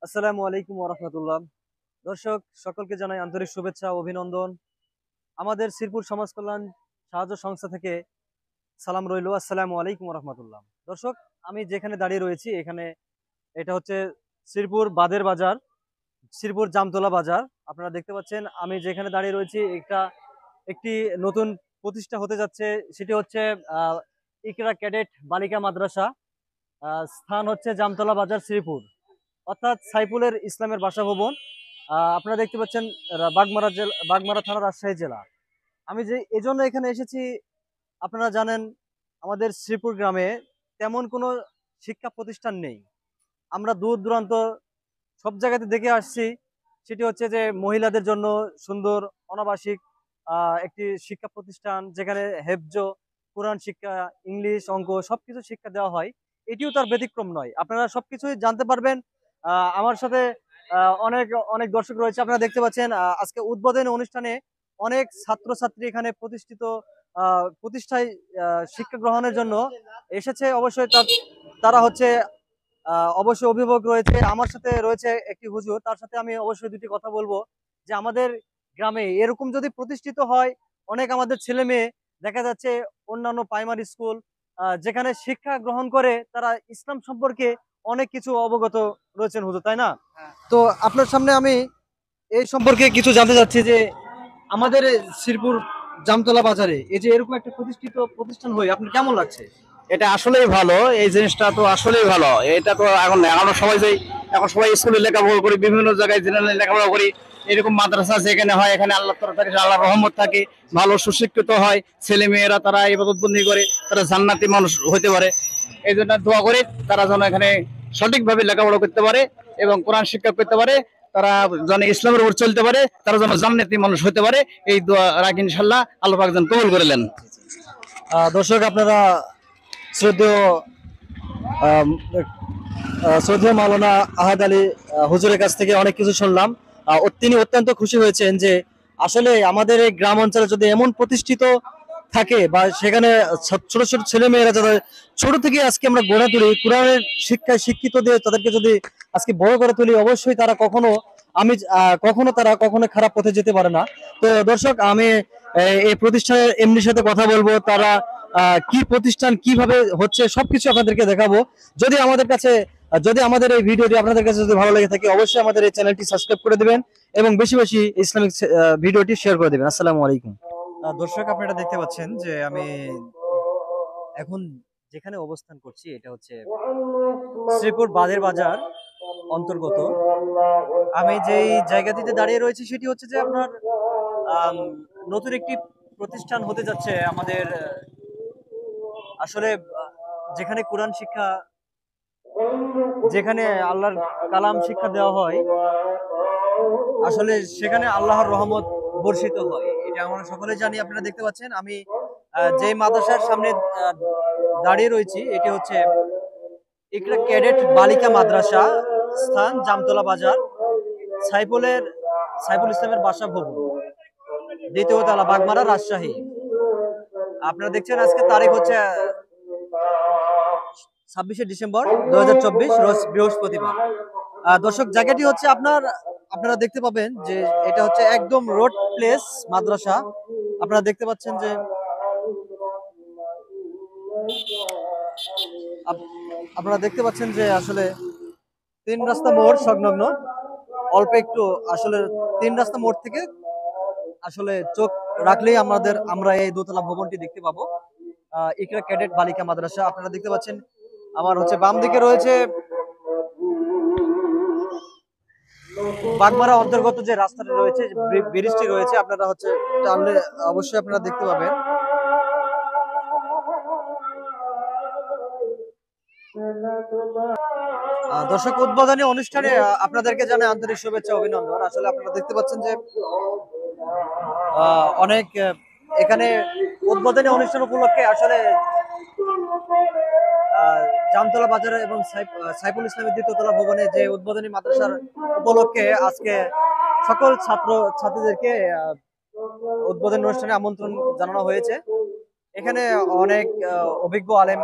আসসালামু আলাইকুম ওয়া রাহমাতুল্লাহ। দর্শক সকলকে জানাই আন্তরিক শুভেচ্ছা ও অভিনন্দন। আমাদের শ্রীপুর সমাজ কল্যাণ সাহায্য সংস্থা থেকে সালাম রইলো। আসসালামু আলাইকুম ওয়া রাহমাতুল্লাহ। দর্শক, আমি যেখানে দাঁড়িয়ে রয়েছি এখানে এটা হচ্ছে শ্রীপুর বাদের বাজার, শ্রীপুর জামতলা বাজার। আপনারা দেখতে পাচ্ছেন আমি যেখানে দাঁড়িয়ে রয়েছি এটা একটি নতুন প্রতিষ্ঠা হতে যাচ্ছে। সেটি হচ্ছে আহ, ইকরা ক্যাডেট বালিকা মাদ্রাসা। স্থান হচ্ছে জামতলা বাজার, শ্রীপুর, অর্থাৎ সাইফুলের ইসলামের বাসভবন। আপনারা দেখতে পাচ্ছেন বাগমারা জেলা, বাগমারা থানা, রাজশাহী জেলা। আমি যে এজন্য এখানে এসেছি, আপনারা জানেন আমাদের শ্রীপুর গ্রামে তেমন কোনো শিক্ষা প্রতিষ্ঠান নেই। আমরা দূর দূরান্ত সব জায়গাতে দেখে আসছি, সেটি হচ্ছে যে মহিলাদের জন্য সুন্দর অনাবাসিক একটি শিক্ষা প্রতিষ্ঠান, যেখানে হেফজ, কোরআন শিক্ষা, ইংলিশ, অঙ্ক সবকিছু শিক্ষা দেওয়া হয়। এটিও তার ব্যতিক্রম নয়। আপনারা সবকিছুই জানতে পারবেন। আমার সাথে অনেক অনেক দর্শক রয়েছে। আপনারা দেখতে পাচ্ছেন আজকে উদ্বোধনী অনুষ্ঠানে অনেক ছাত্রছাত্রী এখানে প্রতিষ্ঠায় শিক্ষা গ্রহণের জন্য এসেছে। অবশ্যই তারা হচ্ছে অবশ্যই অভিভাবক রয়েছে। আমার সাথে রয়েছে একটি হুজুর, তার সাথে আমি অবশ্যই দুটি কথা বলবো। যে আমাদের গ্রামে এরকম যদি প্রতিষ্ঠিত হয়, অনেক আমাদের ছেলে মেয়ে দেখা যাচ্ছে অন্যান্য প্রাইমারি স্কুল যেখানে শিক্ষা গ্রহণ করে তারা ইসলাম সম্পর্কে অনেক কিছু অবগত রয়েছেন হুজুর, তাই না? তো আপনার সামনে আমি এই সম্পর্কে কিছু জানতে চাচ্ছি যে আমাদের এই শ্রীপুর জামতলা বাজারে এই যে এরকম একটা প্রতিষ্ঠিত প্রতিষ্ঠান হয়ে আপনার কেমন লাগছে? এটা আসলেই ভালো। এই জিনিসটা তো আসলেই ভালো। এটা তো এখন এখনো সবাই যাই, এখন সবাই স্কুলে লেখাপড়া করি, বিভিন্ন জায়গায় জেনারেল লেখাপড়া করি। এরকম মাদ্রাসা যেখানে হয়, এখানে আল্লাহ তরফ থেকে আল্লাহ রহমত থাকে, ভালো সুশিক্ষিত হয় ছেলে মেয়েরা, তারা ইবাদত বন্দি করে তারা জান্নাতি মানুষ হতে পারে। এই জন্য দোয়া করি তারা যেন এখানে সঠিকভাবে লেখাপড়া করতে পারে এবং কোরআন শিক্ষা করতে পারে, তারা যেন ইসলামের উপর চলতে পারে, তারা যেন জান্নাতি মানুষ হতে পারে। এই দোয়া রাখি, ইনশাল্লাহ আল্লাহ পাক যেন কবুল করে নেন। দর্শক, আপনারা শ্রদ্ধেয় আম, শ্রদ্ধেয় মাওলানা আহাদ আলী হুজুরের কাছ থেকে অনেক কিছু শুনলাম। তিনি অত্যন্ত খুশি হয়েছেন যে আসলে আমাদের এই গ্রাম অঞ্চলে যদি এমন প্রতিষ্ঠিত থাকে বা সেখানে ছোট ছোট ছেলে মেয়েরা যারা ছোট থেকে আজকে আমরা গড়ে তুলি, কোরআনের শিক্ষায় শিক্ষিত দিয়ে তাদেরকে যদি আজকে বড় করে তুলি, অবশ্যই তারা কখনো খারাপ পথে যেতে পারে না। তো দর্শক, আমি এই প্রতিষ্ঠানের এমডির সাথে কথা বলবো। তারা কি প্রতিষ্ঠান, কিভাবে হচ্ছে, সবকিছু আপনাদেরকে দেখাবো। যদি আমাদের কাছে যদি আমাদের এই ভিডিওটি আপনাদের কাছে যদি ভালো লেগে থাকে, অবশ্যই আমাদের এই চ্যানেলটি সাবস্ক্রাইব করে দিবেন এবং বেশি বেশি ইসলামিক ভিডিওটি শেয়ার করে দিবেন। আসসালামু আলাইকুম। দর্শক, আপনারা দেখতে পাচ্ছেন যে আমি এখন যেখানে অবস্থান করছি এটা হচ্ছে শ্রীপুর বাদের বাজার অন্তর্গত। আমি যেই জায়গাটিতে দাঁড়িয়ে রয়েছি সেটি হচ্ছে যে আপনার আম, নতুন একটি প্রতিষ্ঠান হতে যাচ্ছে আমাদের। আসলে যেখানে কোরআন শিক্ষা, যেখানে আল্লাহর কালাম শিক্ষা দেওয়া হয়, আসলে সেখানে আল্লাহর রহমত বর্ষিত হয়, এটা আমরা সকলে জানি। আপনারা দেখতে পাচ্ছেন আমি যে মাদ্রাসার সামনে আহ, দাঁড়িয়ে রয়েছি এটি হচ্ছে ইকরা ক্যাডেট বালিকা মাদ্রাসা। স্থান জামতলা বাজার, সাইফুল ইসলামের বাসভবন, দ্বিতীয় তলা, বাগমারা, রাজশাহী। আপনারা দেখছেন আজকে তারিখ হচ্ছে 26শে ডিসেম্বর 2024, রোজ বৃহস্পতিবার। দর্শক, জায়গাটি হচ্ছে আপনারা দেখতে পাবেন যে এটা হচ্ছে একদম রোড প্লেস মাদ্রাসা। আপনারা দেখতে পাচ্ছেন যে আপনারা দেখতে পাচ্ছেন যে আসলে তিন রাস্তা মোড় সংলগ্ন, অল্প একটু আসলে তিন রাস্তা মোড় থেকে আসলে চোখ রাখলেই আমরা এই দোতলা ভবনটি দেখতে পাবো, ইকরা ক্যাডেট বালিকা মাদ্রাসা। আপনারা দেখতে পাচ্ছেন আমার হচ্ছে বাম দিকে রয়েছে বাগমারা অন্তর্গত যে রাস্তাটি রয়েছে, ব্রিজটি রয়েছে, আপনারা হচ্ছে টানলে অবশ্যই আপনারা দেখতে পাবেন। দর্শক, উদ্বোধনী অনুষ্ঠানে আপনাদেরকে জানাই আন্তরিক শুভেচ্ছা অভিনন্দন। আসলে আপনারা দেখতে পাচ্ছেন যে অনেক এখানে উদ্বোধনী অনুষ্ঠান উপলক্ষে আসলে জামতলা বাজারে এবং সাইফুল ইসলামের দ্বিতীয়তলা ভবনে যে উদ্বোধনী মাদ্রাসার উপলক্ষে আজকে সকল ছাত্র ছাত্রীদেরকে উদ্বোধনী অনুষ্ঠানে আমন্ত্রণ জানানো হয়েছে। এখানে অনেক অভিজ্ঞ আলেম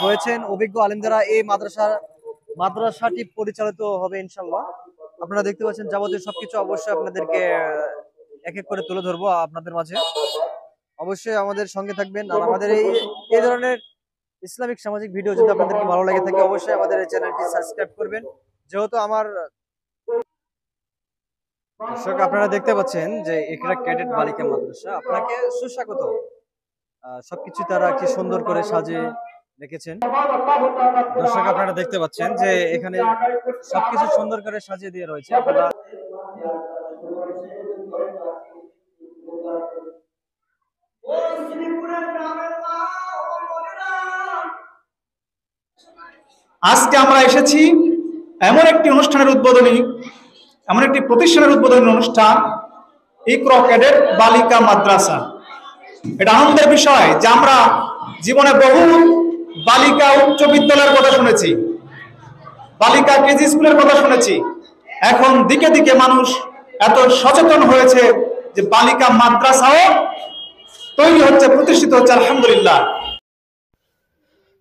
রয়েছেন। অভিজ্ঞ আলেম যারা এই মাদ্রাসার মাদ্রাসাটি পরিচালিত হবে ইনশাল্লাহ। আপনারা দেখতে পাচ্ছেন যাবতীয় সবকিছু অবশ্যই আপনাদেরকে এক এক করে তুলে ধরবো আপনাদের মাঝে। অবশ্যই আমাদের সঙ্গে থাকবেন। আর আমাদের এই ধরনের ইসলামিক সামাজিক ভিডিও যদি আপনাদেরকে ভালো লাগে থাকে অবশ্যই আমাদের এই চ্যানেলটি সাবস্ক্রাইব করবেন। যেহেতু আমার দর্শক আপনারা দেখতে পাচ্ছেন যে এটা ক্যাডেট বালিকা মাদ্রাসা, আপনাকে সুস্বাগত। সবকিছু তারা কি সুন্দর করে সাজিয়ে রেখেছেন। দর্শক আপনারা দেখতে পাচ্ছেন যে এখানে সবকিছু সুন্দর করে সাজিয়ে দিয়ে রয়েছে। আপনারা আজকে আমরা এসেছি এমন একটি অনুষ্ঠানের উদ্বোধনী, এমন একটি প্রতিষ্ঠানের উদ্বোধনী অনুষ্ঠান, ইকরা ক্যাডেট বালিকা মাদ্রাসা। এটা আনন্দের বিষয় যে আমরা জীবনে বহু বালিকা উচ্চ বিদ্যালয়ের কথা শুনেছি, বালিকা কেজি স্কুলের কথা শুনেছি। এখন দিকে দিকে মানুষ এত সচেতন হয়েছে যে বালিকা মাদ্রাসাও তৈরি হচ্ছে, প্রতিষ্ঠিত হচ্ছে, আলহামদুলিল্লাহ।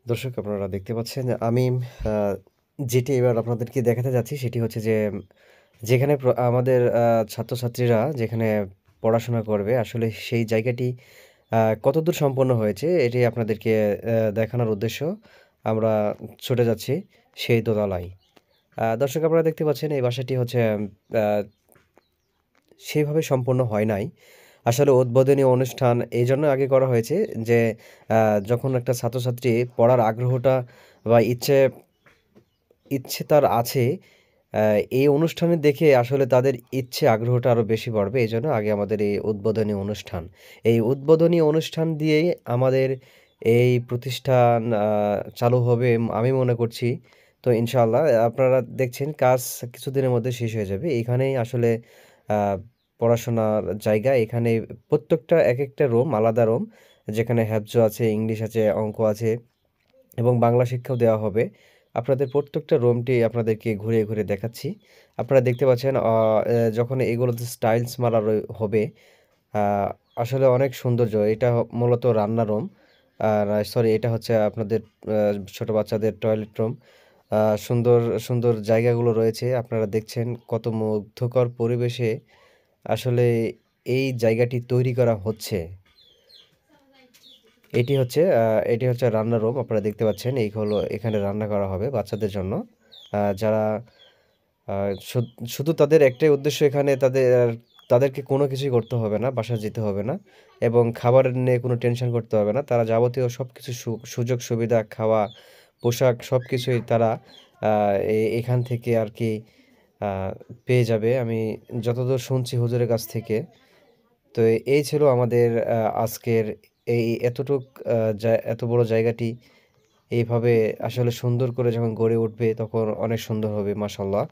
দর্শক আপনারা দেখতে পাচ্ছেন যে আমি যেটি এবার আপনাদেরকে দেখাতে যাচ্ছি সেটি হচ্ছে যে যেখানে আমাদের ছাত্রছাত্রীরা যেখানে পড়াশোনা করবে আসলে সেই জায়গাটি কতদূর সম্পন্ন হয়েছে এটি আপনাদেরকে দেখানোর উদ্দেশ্য আমরা ছুটে যাচ্ছি সেই দোতলায়। দর্শক আপনারা দেখতে পাচ্ছেন এই বাসাটি হচ্ছে সেইভাবে সম্পন্ন হয় নাই। আসলে উদ্বোধনী অনুষ্ঠান এই জন্য আগে করা হয়েছে যে যখন একটা ছাত্রছাত্রী পড়ার আগ্রহটা বা ইচ্ছে তার আছে, এই অনুষ্ঠানে দেখে আসলে তাদের ইচ্ছে আগ্রহটা আরও বেশি বাড়বে। এই জন্য আগে আমাদের এই উদ্বোধনী অনুষ্ঠান, এই উদ্বোধনী অনুষ্ঠান দিয়েই আমাদের এই প্রতিষ্ঠান চালু হবে আমি মনে করছি। তো ইনশাআল্লাহ আপনারা দেখছেন কাজ কিছুদিনের মধ্যে শেষ হয়ে যাবে। এখানেই আসলে পড়াশোনার জায়গা। এখানে প্রত্যেকটা এক একটা রুম আলাদা রুম, যেখানে হ্যাবজো আছে, ইংলিশ আছে, অঙ্ক আছে এবং বাংলা শিক্ষাও দেওয়া হবে। আপনাদের প্রত্যেকটা রুমটি আপনাদেরকে ঘুরে ঘুরে দেখাচ্ছি। আপনারা দেখতে পাচ্ছেন যখন এগুলোতে স্টাইলস মারা হবে আসলে অনেক সৌন্দর্য। এটা মূলত রান্না রুম, আর সরি এটা হচ্ছে আপনাদের ছোট বাচ্চাদের টয়লেট রুম। সুন্দর সুন্দর জায়গাগুলো রয়েছে, আপনারা দেখছেন কত মুগ্ধকর পরিবেশে আসলে এই জায়গাটি তৈরি করা হচ্ছে। এটি হচ্ছে রান্নার রুম, আপনারা দেখতে পাচ্ছেন এই হলো এখানে রান্না করা হবে বাচ্চাদের জন্য। যারা শুধু তাদের একটাই উদ্দেশ্য, এখানে তাদেরকে কোনো কিছুই করতে হবে না, বাসায় যেতে হবে না এবং খাবার নিয়ে কোনো টেনশন করতে হবে না। তারা যাবতীয় সব কিছু সুযোগ সুবিধা, খাওয়া, পোশাক সব কিছুই তারা এখান থেকে আর কি পেয়ে যাবে, আমি যতদূর শুনছি হুজুরের কাছ থেকে। তো এই ছিল আমাদের আজকের এই এত বড় জায়গাটি এইভাবে আসলে সুন্দর করে যখন গড়ে উঠবে তখন অনেক সুন্দর হবে মাশাল্লাহ।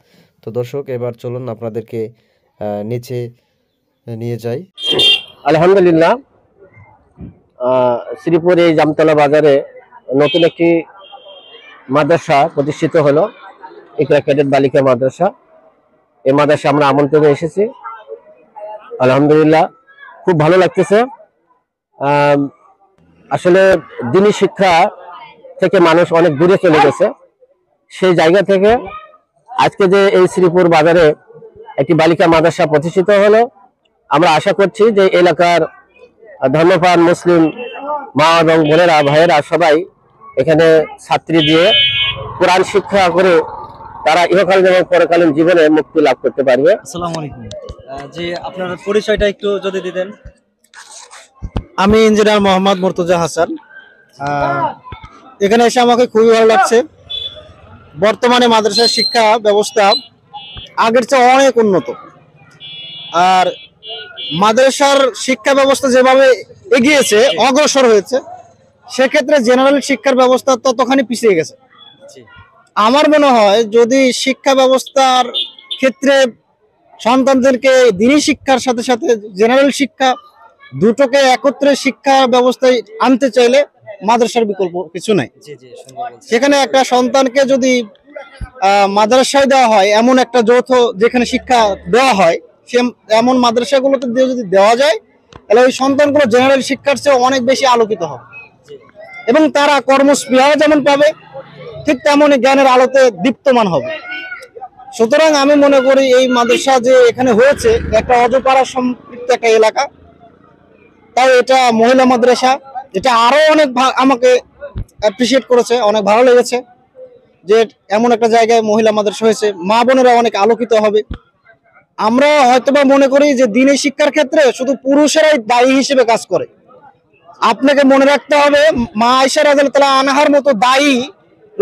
তো দর্শক এবার চলুন আপনাদেরকে নিচে নিয়ে যাই। আলহামদুলিল্লাহ, শ্রীপুর এই জামতলা বাজারে নতুন একটি মাদ্রাসা প্রতিষ্ঠিত হলো, ইকরা ক্যাডেট বালিকা মাদ্রাসা। এই মাদ্রাসা আমরা আমন্ত্রণে এসেছি, আলহামদুলিল্লাহ খুব ভালো লাগতেছে। আসলে দিনী শিক্ষা থেকে মানুষ অনেক দূরে চলে গেছে, সেই জায়গা থেকে আজকে যে এই শ্রীপুর বাজারে একটি বালিকা মাদ্রাসা প্রতিষ্ঠিত হলো, আমরা আশা করছি যে এলাকার ধর্মপ্রাণ মুসলিম মা এবং বোনেরা, ভাইয়েরা সবাই এখানে ছাত্রী দিয়ে কোরআন শিক্ষা করে তারা ইহকালীন এবং পরকালীন জীবনে মুক্তি লাভ করতে পারবে। আসসালামু আলাইকুম। জি আপনার পরিচয়টা একটু যদি দিতেন। আমি ইঞ্জিনিয়ার মোহাম্মদ মুর্তজা হাসান। এখানে এসে আমাকে খুবই ভালো লাগছে। বর্তমানে মাদ্রাসার শিক্ষা ব্যবস্থা আগের চেয়ে অনেক উন্নত, আর মাদ্রাসার শিক্ষা ব্যবস্থা যেভাবে এগিয়েছে, অগ্রসর হয়েছে, সেক্ষেত্রে জেনারেল শিক্ষার ব্যবস্থা ততখানি পিছিয়ে গেছে। আমার মনে হয় যদি শিক্ষা ব্যবস্থার ক্ষেত্রে সন্তানদেরকে দিনী শিক্ষার সাথে সাথে জেনারেল শিক্ষা দুটোকে একত্রে শিক্ষা ব্যবস্থায় আনতে চাইলে মাদ্রাসার বিকল্প কিছু নাই। সেখানে একটা সন্তানকে যদি মাদ্রাসায় দেওয়া হয়, এমন একটা যৌথ যেখানে শিক্ষা দেওয়া হয়, সে এমন মাদ্রাসাগুলোতে যদি দেওয়া যায় তাহলে ওই সন্তানগুলো জেনারেল শিক্ষার চেয়ে অনেক বেশি আলোকিত হবে এবং তারা কর্মস্পৃহাও যেমন পাবে, ঠিক তেমনই জ্ঞানের আলোতে দীপ্তমান হবে। সুতরাং আমি মনে করি এই মাদ্রাসা যে এখানে হয়েছে, একটা অজপাড়া সম্পৃক্ত একটা এলাকা, তাই এটা মহিলা মাদ্রাসা, এটা আরো অনেক আমাকে অ্যাপ্রিসিয়েট করেছে, অনেক ভালো লেগেছে যে এমন একটা জায়গায় মহিলা মাদ্রাসা হয়েছে, মা বোনেরা অনেক আলোকিত হবে। আমরা হয়তোবা মনে করি যে দ্বীনি শিক্ষার ক্ষেত্রে শুধু পুরুষেরাই দায়ী হিসেবে কাজ করে। আপনাকে মনে রাখতে হবে, মা আয়েশা রাদিয়াল্লাহু তাআলা আনহার মতো দায়ী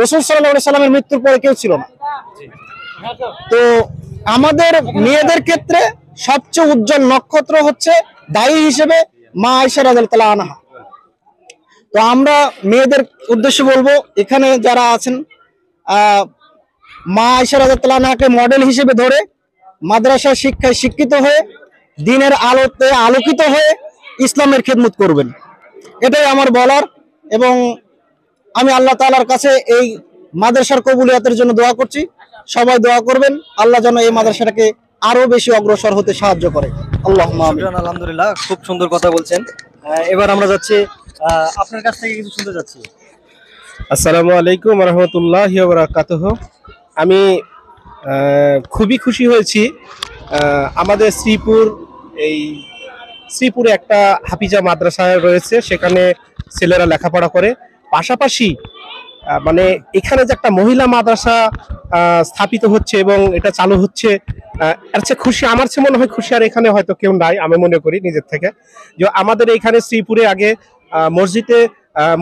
রাসূল সাল্লাল্লাহু আলাইহি সাল্লামের মৃত্যুর পরে কেউ ছিল না। তো আমাদের মেয়েদের ক্ষেত্রে সবচেয়ে উজ্জ্বল নক্ষত্র হচ্ছে দায়ী হিসেবে মা আয়েশা রাদিয়াল্লাহু তাআলা আনহা। তো আমরা মেয়েদের উদ্দেশ্যে বলবো, এখানে যারা আছেন মা আয়েশা রাদিয়াল্লাহু তাআলা আনহাকে মডেল হিসেবে ধরে মাদ্রাসা শিক্ষায় শিক্ষিত হয়ে দ্বীনের আলোতে আলোকিত হয়ে ইসলামের খেদমত করবেন, এটাই আমার বলার। এবং আমি আল্লাহ তাআলার কাছে এই মাদ্রাসার কবুলিয়াতের জন্য দোয়া করছি। সবাই দোয়া করবেন, আল্লাহ যেন এই মাদ্রাসাটাকে আরো বেশি অগ্রসর হতে সাহায্য করে। আল্লাহুম্মা আমিন। শুকরান, আলহামদুলিল্লাহ, খুব সুন্দর কথা বলছেন। এবার আমরা যাচ্ছি আপনার কাছ থেকে কিছু শুনতে যাচ্ছি। আসসালামু আলাইকুম রহমতুল্লাহি ওয়া বারাকাতুহু। আমি খুবই খুশি হয়েছি। আমাদের শ্রীপুরে একটা হাফিজা মাদ্রাসা রয়েছে, সেখানে ছেলেরা লেখাপড়া করে। পাশাপাশি মানে এখানে যে একটা মহিলা মাদ্রাসা স্থাপিত হচ্ছে এবং এটা চালু হচ্ছে, এর চেয়ে খুশি, আমার চেয়ে মনে হয় খুশি আর এখানে হয়তো কেউ নাই। আমি মনে করি নিজের থেকে যে আমাদের এখানে শ্রীপুরে আগে মসজিদে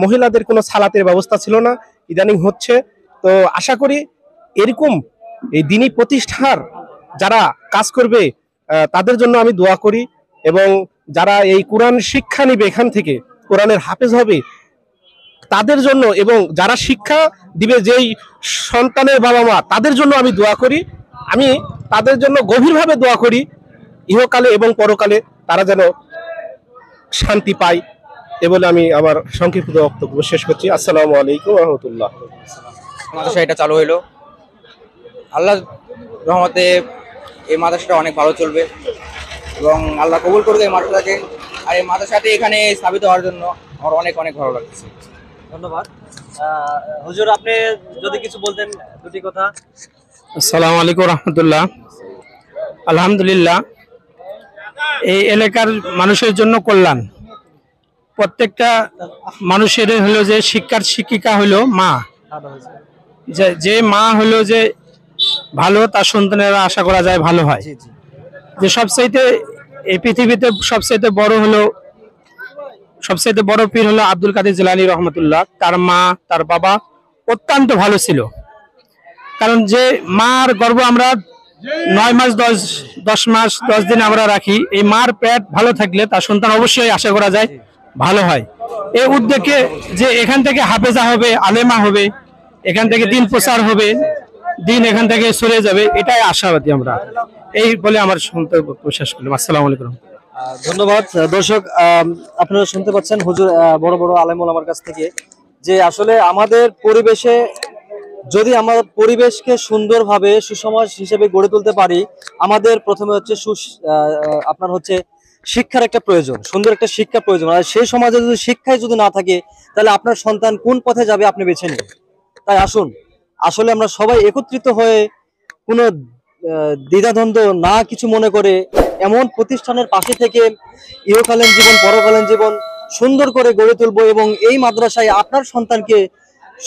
মহিলাদের কোনো সালাতের ব্যবস্থা ছিল না, ইদানিং হচ্ছে। তো আশা করি এরকম এই দ্বীনি প্রতিষ্ঠার যারা কাজ করবে তাদের জন্য আমি দোয়া করি, এবং যারা এই কোরআন শিক্ষা নিবে, এখান থেকে কোরআনের হাফেজ হবে তাদের জন্য, এবং যারা শিক্ষা দিবে যেই সন্তানের বাবা মা, তাদের জন্য আমি দোয়া করি। আমি তাদের জন্য গভীরভাবে দোয়া করি, ইহকালে এবং পরকালে তারা যেন শান্তি পায়। এ বলে আমি আমার সংক্ষিপ্ত বক্তব্য শেষ করছি। আসসালামু আলাইকুম ওয়া রাহমাতুল্লাহ। মাদ্রাসা এটা চালু হইলো, আল্লাহ রহমতে এই মাদ্রাসাটা অনেক ভালো চলবে এবং আল্লাহ কবুল করবে এই মাদ্রাসাকে। আর এই মাদ্রাসাটি এখানে স্থাপিত হওয়ার জন্য আমার অনেক অনেক ভালো লাগছে। ধন্যবাদ। হুজুর, আপনি যদি কিছু বলতেন দুটি কথা। আসসালামু আলাইকুম রহমতুল্লাহ। আলহামদুলিল্লাহ, এই এলাকার মানুষের জন্য কল্যাণ। প্রত্যেকটা মানুষের হলো যে শিক্ষার শিক্ষিকা হলো মা, যে মা হলো যে ভালো, তার সন্তানেরা আশা করা যায় ভালো হয়। যে সবচাইতে এই পৃথিবীতে সবচাইতে বড় পীর হলো আব্দুল কাদের জিলানী রহমতুল্লাহ। তার মা, তার বাবা অত্যন্ত ভালো ছিল। কারণ যে মার গর্ভ আমরা 9 মাস 10 মাস 10 দিন আমরা রাখি, এই মার পেট ভালো থাকলে তার সন্তান অবশ্যই আশা করা যায় ভালো হয়। এই উদ্যোগে যে এখান থেকে হাফেজা হবে, আলেমা হবে, এখান থেকে দিন প্রচার হবে, দিন এখান থেকে সরে যাবে, এটাই আশাবাদী আমরা। এই বলে আমার বক্তব্য শেষ করলাম। আসসালামু আলাইকুম। ধন্যবাদ। দর্শক, আপনারা শুনতে পাচ্ছেন হুজুর বড় বড় আলেম ওলামার কাছ থেকে যে আসলে আমাদের পরিবেশে যদি আমরা পরিবেশকে সুন্দরভাবে সুসমাজ হিসেবে গড়ে তুলতে পারি, আমাদের প্রথমে হচ্ছে আপনার হচ্ছে শিক্ষার একটা প্রয়োজন, সুন্দর একটা শিক্ষা প্রয়োজন। আর সেই সমাজে যদি শিক্ষাই যদি না থাকে, তাহলে আপনার সন্তান কোন পথে যাবে আপনি বেছে নিন। তাই আসুন, আসলে আমরা সবাই একত্রিত হয়ে কোনো দ্বিধাদ্বন্দ্ব না কিছু মনে করে এমন প্রতিষ্ঠানের পাশে থেকে ইহকালীন জীবন পরকালীন জীবন সুন্দর করে গড়ে তুলবো। এবং এই মাদ্রাসায় আপনার সন্তানকে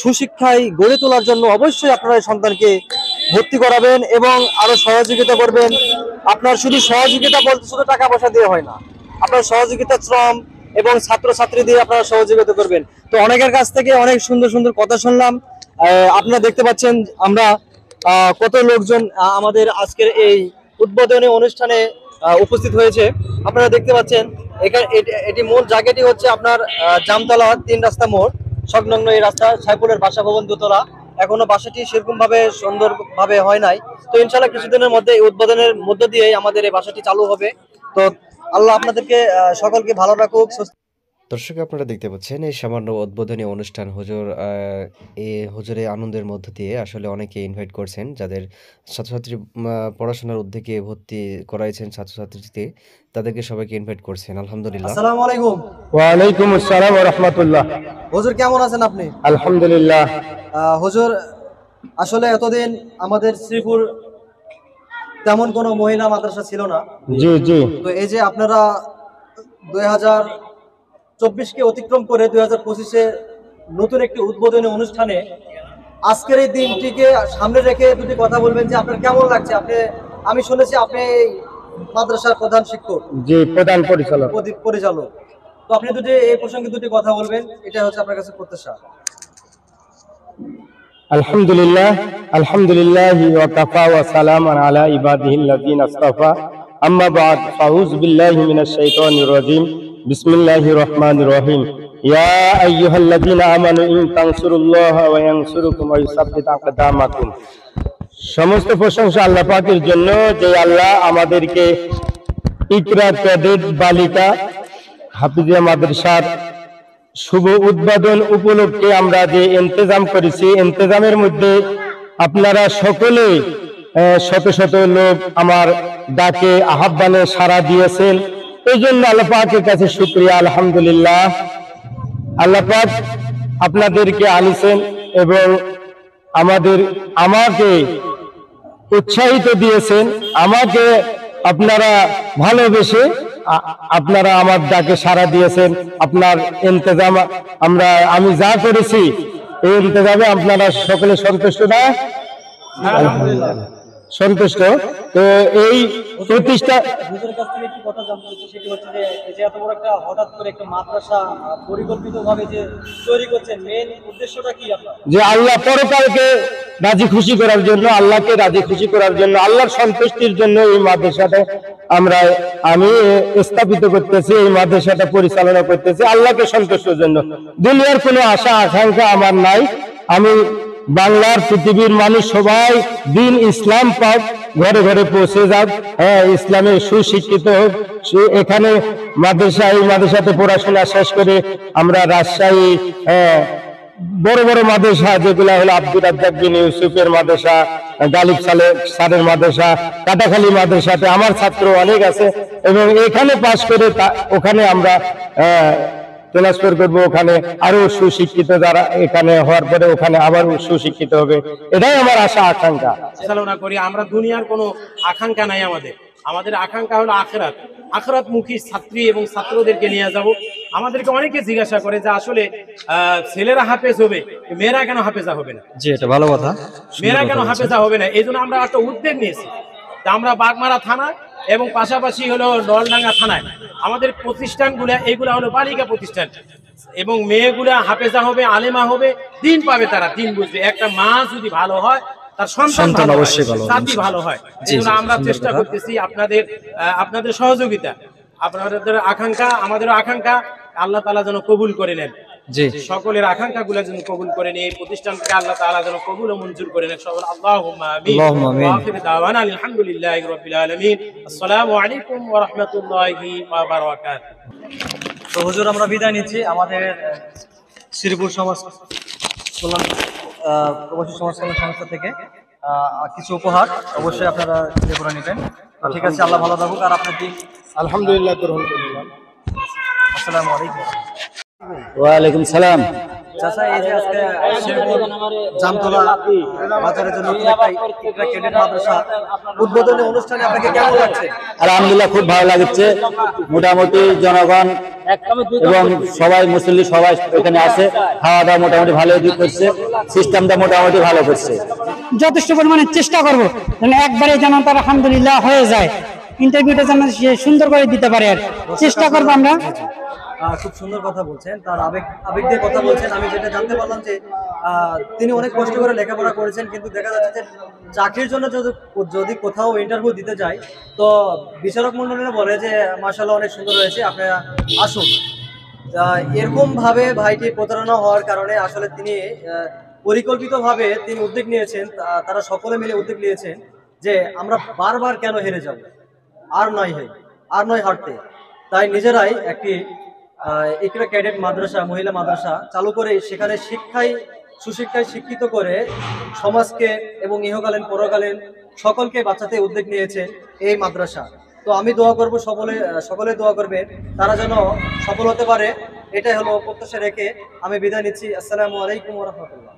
সুশিক্ষায় গড়ে তোলার জন্য অবশ্যই আপনারা এই সন্তানকে ভর্তি করাবেন এবং আরো সহযোগিতা করবেন। আপনার শুধু সহযোগিতা বলতে শুধু টাকা পয়সা দিয়ে হয় না, আপনার সহযোগিতা শ্রম এবং ছাত্রছাত্রী দিয়ে আপনারা সহযোগিতা করবেন। তো অনেকের কাছ থেকে অনেক সুন্দর সুন্দর কথা শুনলাম। আপনারা দেখতে পাচ্ছেন আমরা কত লোকজন আমাদের আজকের এই উদ্বোধনী অনুষ্ঠানে উপস্থিত হয়েছে। আপনারা দেখতে পাচ্ছেন এখানে এটি মূল জায়গাটি হচ্ছে আপনার জামতলা 3 রাস্তা মোড় সংলগ্ন এই রাস্তা, সাইফুলের বাসা ভবন দোতলা। এখনো বাসাটি সেরকম ভাবে সুন্দর ভাবে হয় নাই। তো ইনশাল্লাহ কিছুদিনের মধ্যে এই উদ্বোধনের মধ্য দিয়ে আমাদের এই বাসাটি চালু হবে। তো আল্লাহ আপনাদেরকে সকলকে ভালো রাখুক। দর্শক আপনারা দেখতে পাচ্ছেন এই সামান্য উদ্বোধনী অনুষ্ঠান হুজুর এই হুজুরের আনন্দের মধ্য দিয়ে আসলে অনেকে ইনভাইট করছেন যাদের ছাত্রছাত্রী পড়াশোনার উদ্যোগে ভর্তি করাইছেন ছাত্রছাত্রীতে তাদেরকে সবাইকে ইনভাইট করছেন আলহামদুলিল্লাহ। আসসালামু আলাইকুম। ওয়ালাইকুম আসসালাম ওয়া রাহমাতুল্লাহ। হুজুর কেমন আছেন আপনি? আলহামদুলিল্লাহ। হুজুর আসলে এতদিন আমাদের শ্রীপুর তেমন কোনো মহিলা মাদ্রাসা ছিল না। জি জি। তো এই যে আপনারা 2024-কে অতিক্রম করে 2025-এ নতুন একটি উদ্বোধনী অনুষ্ঠানে আজকের এই দিনটিকে সামনে রেখে দুটি কথা বলবেন যে আপনার কেমন লাগছে। আমি শুনেছি আপনি এই মাদ্রাসার প্রধান শিক্ষক। জি, প্রধান পরিচালক। তো আপনি এই প্রসঙ্গে দুটি কথা বলবেন, এটা হচ্ছে আপনার কাছে প্রত্যাশা। আলহামদুলিল্লাহ, আলহামদুলিল্লাহ ওয়া কাফা ওয়া সালামান আলা ইবাদিহিল্লাযিনা ইসতাফা। আম্মা বা'দ, আউযু বিল্লাহি মিনাশ শাইতানির রাজীম। বিসমিল্লাহির রহমানির রহিম। ইয়া আইয়ুহাল্লাযিনা আমানু ইন তানসুরুল্লাহা ওয়া ইয়ানসুরুকুম ওয়া ইউসাব্বিত আকদামাকুম। সমস্ত প্রশংসা আল্লাহ পাকের জন্য, যে আল্লাহ আমাদেরকে ইকরা ক্যাডেট বালিকা হাফিজিয়া মাদ্রাসার শুভ উদ্বোধন উপলক্ষে আমরা যে ইন্তজাম করেছি, ইন্তজামের মধ্যে আপনারা সকলে শত শত লোক আমার ডাকে আহ্বানে সাড়া দিয়েছেন। এই জন্য আল্লাহ পাকের কাছে শুকরিয়া, আলহামদুলিল্লাহ। আল্লাহ পাক আপনাদেরকে আনিছেন এবং আমাকে উৎসাহিত দিয়েছেন, আমাকে আপনারা ভালোবেসে আপনারা আমার ডাকে সাড়া দিয়েছেন। আপনার ইন্তজাম আমি যা করেছি এই ইন্তজামে আপনারা সকলে সন্তুষ্ট না? আলহামদুলিল্লাহ সন্তুষ্ট। তো এই প্রতিষ্ঠা যে আল্লাহ পরকালকে রাজি খুশি করার জন্য, আল্লাহকে রাজি খুশি করার জন্য, আল্লাহর সন্তুষ্টির জন্য এই মাদ্রাসাটা আমি স্থাপিত করতেছি, এই মাদ্রাসাটা পরিচালনা করতেছি আল্লাহকে সন্তুষ্টের জন্য। দুনিয়ার কোনো আশা আকাঙ্ক্ষা আমার নাই। আমি বাংলার পৃথিবীর মানুষ সবাই দিন ইসলাম পাক, ঘরে ঘরে পৌঁছে যাক, ইসলামে সুশিক্ষিত হোক। এখানে এই মাদ্রাসাতে পড়াশোনা শেষ করে আমরা রাজশাহী বড় বড় মাদ্রাসা যেগুলা হলো আব্দুর রাজ্জাক বিন ইউসুফের মাদ্রাসা, গালিব স্যারের মাদ্রাসা, কাটাখালী মাদ্রাসাতে আমার ছাত্র অনেক আছে এবং এখানে পাশ করে ওখানে আমরা ট্রান্সফার করবো, ওখানে আরো সুশিক্ষিত যারা এখানে হওয়ার পরে ওখানে আবার সুশিক্ষিত হবে, এটাই আমার আশা আকাঙ্ক্ষা। চালনা করি আমরা, দুনিয়ার কোনো আকাঙ্ক্ষা নাই আমাদের আকাঙ্ক্ষা হলো আখিরাত মুখী ছাত্রী এবং ছাত্রদেরকে নিয়ে যাব। আমাদেরকে অনেকে জিজ্ঞাসা করে যে আসলে ছেলেরা হাফেজ হবে, মেয়েরা কেন হাফেজা হবে না? জি, এটা ভালো কথা। মেয়েরা কেন হাফেজা হবে না? এই জন্য আমরা একটা উদ্যোগ নিয়েছি। আমরা বাগমারা থানা এবং পাশাপাশি হলো নলডাঙ্গা থানায় আমাদের প্রতিষ্ঠানগুলো, এইগুলা হলো বালিকা প্রতিষ্ঠান এবং মেয়েগুলা হাফেজা হবে, আলেমা হবে, দিন পাবে, তারা দিন বুঝবে। একটা মা যদি ভালো হয় তার সন্তান অবশ্যই ভালো, জাতি ভালো হয়। এই জন্য আমরা চেষ্টা করতেছি আপনাদের সহযোগিতা, আপনাদের আকাঙ্ক্ষা, আমাদেরও আকাঙ্ক্ষা আল্লাহ তাআলা যেন কবুল করে নেন। জি, সকলের আকাঙ্ক্ষা গুলা যেন কবুল করে নেন, এই প্রতিষ্ঠানকে আল্লাহ তাআলা যেন কবুল ও মঞ্জুর করে নেন। সকল আল্লাহুম্মা আমিন। ওয়া আখিরু দাওয়ানা আলহামদুলিল্লাহি রাব্বিল আলামিন। আসসালামু আলাইকুম ওয়া রাহমাতুল্লাহি ওয়া বারাকাতুহু। তো হুজুর আমরা বিদায় নিচ্ছি আমাদের শ্রীপুর সমাজ কল্যাণ প্রবাসী সমাজ কল্যাণ সংস্থা থেকে কিছু উপহার অবশ্যই আপনারা ইয়ে করে নেবেন। ঠিক আছে, আল্লাহ ভালো থাকুক আর আপনার দিন আলহামদুলিল্লাহ গ্রহণ করলাম। আসসালামু আলাইকুম। ওয়ালাইকুম সালাম। চাচা, এই যে আজকে শ্রীপুর জামতলা বাজারের জন্য একটা ক্যাডেট মাদ্রাসা উদ্বোধনী অনুষ্ঠানে আপনাকে কেমন লাগছে? আলহামদুলিল্লাহ খুব ভালো লাগছে। মোটামুটি জনগণ এবং সবাই মুসল্লি সবাই এখানে আছে, খাওয়া দাওয়া মোটামুটি ভালো করছে, সিস্টেমটা মোটামুটি ভালো করছে। যথেষ্ট পরিমাণে চেষ্টা করবো যেন একবারে যেন তার আলহামদুলিল্লাহ হয়ে যায়, ইন্টারভিউটা যেন সুন্দর করে দিতে পারে, আর চেষ্টা করবো আমরা। খুব সুন্দর কথা বলছেন, তার আবেগ দিয়ে কথা বলছেন। আমি যেটা জানতে পারলাম যে তিনি অনেক কষ্ট করে লেখাপড়া করেছেন, কিন্তু দেখা যাচ্ছে যে চাকরির জন্য যদি কোথাও ইন্টারভিউ দিতে যায় তো বিচারক মন্ডলীরা বলে যে মাশাআল্লাহ অনেক সুন্দর হয়েছে, আপনারা আসুন। এরকম ভাবে ভাইটি প্রতারণা হওয়ার কারণে আসলে তিনি পরিকল্পিতভাবে তিনি উদ্যোগ নিয়েছেন, তারা সকলে মিলে উদ্যোগ নিয়েছেন যে আমরা বারবার কেন হেরে যাব, আর নয় হারতে। তাই নিজেরাই একটি ইকরা ক্যাডেট মাদ্রাসা, মহিলা মাদ্রাসা চালু করে সেখানে সুশিক্ষায় শিক্ষিত করে সমাজকে এবং ইহকালীন পরকালীন সকলকে বাঁচাতে উদ্যোগ নিয়েছে এই মাদ্রাসা। তো আমি দোয়া করব সকলে দোয়া করবে তারা যেন সফল হতে পারে, এটাই হলো প্রত্যাশা রেখে আমি বিদায় নিচ্ছি। আসসালামু আলাইকুম ওয়া রাহমাতুল্লাহ।